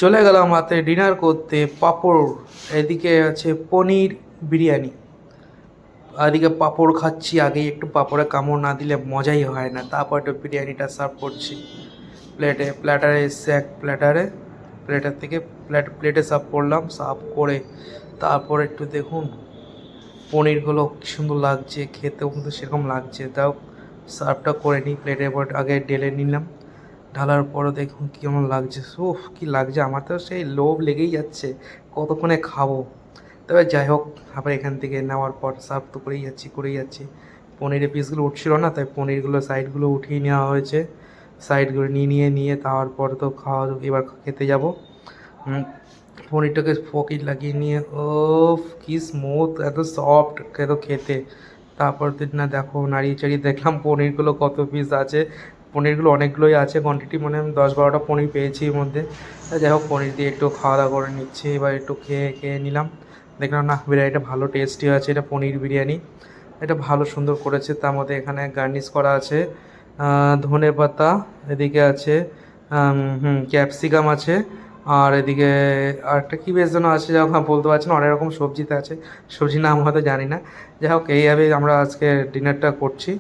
চলে গেলাম রাতে ডিনার করতে। পাঁপড়, এদিকে আছে পনির বিরিয়ানি, এদিকে পাঁপড় খাচ্ছি। আগে একটু পাঁপড়ে কামড় না দিলে মজাই হয় না। তারপর একটু বিরিয়ানিটা সার্ভ করছি প্ল্যাটারে এসছে, এক প্ল্যাটারে, প্লেটার থেকে প্লেটে সার্ভ করলাম। সার্ভ করে তারপর একটু দেখুন পনিরগুলো কি সুন্দর লাগছে, খেতেও কিন্তু সেরকম লাগছে। তাও সার্ভটা করে নিই, প্লেটের পর আগে ঢেলে নিলাম। ঢালার পরে দেখুন কেমন লাগছে, উফ কি লাগছে! আমার তো সেই লোভ লেগেই যাচ্ছে কতক্ষণে খাবো। তবে যাই হোক, আবার এখান থেকে নেওয়ার পর সার্ভ তো করেই যাচ্ছি। পনিরের পিসগুলো উঠছিল না, তাই পনিরগুলো সাইডগুলো উঠিয়ে নেওয়া হয়েছে। সাইডগুলো নিয়ে তারপর তো এবার খেতে যাব। পনিরটাকে ফকিট লাগিয়ে নিয়ে, ও কি স্মুথ, এত সফট, এত খেতে। তারপর দিন না দেখো নাড়িয়ে চাড়িয়ে দেখলাম পনিরগুলো কত পিস আছে। পনিরগুলো অনেকগুলোই আছে, কোয়ান্টিটি মানে আমি 10-12টা পনির পেয়েছি এর মধ্যে। যাই হোক, পনির দিয়ে একটু খাওয়া দাওয়া করে নিচ্ছি। এবার একটু খেয়ে নিলাম। দেখলাম না, বিরিয়ানিটা ভালো টেস্টি আছে। এটা পনির বিরিয়ানি, এটা ভালো সুন্দর করেছে। তার মধ্যে এখানে গার্নিশ করা আছে ধনে পাতা, এদিকে আছে ক্যাপসিকাম আছে, আর এদিকে আরেকটা কী বেশ যেন আছে, যখন বলতে পারছি না, অনেক রকম সবজিতে আছে। সবজির নাম হয়তো জানি না। যাই হোক, এইভাবে আমরা আজকে ডিনারটা করছি।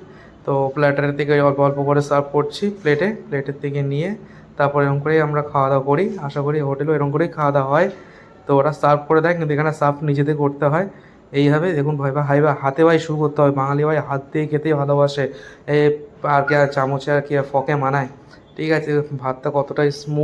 তো প্ল্যাটারের থেকে অল্প অল্প করে সার্ভ করছি প্লেটের থেকে নিয়ে। তারপর এরকম করেই আমরা খাওয়া দাওয়া করি। আশা করি হোটেলেও এরকম করেই খাওয়া দাওয়া হয়। তো ওরা সার্ভ করে দেয়, কিন্তু এখানে সার্ভ নিজেদের করতে হয়। এইভাবে দেখুন ভাই, হাতে ভাই শুরু করতে হয়। বাঙালি ভাই হাত দিয়ে খেতেই ভালোবাসে। এ আর কি আর চামচে আর কি আর ফকে মানায়। ঠিক আছে, ভাতটা কতটা স্মুথ।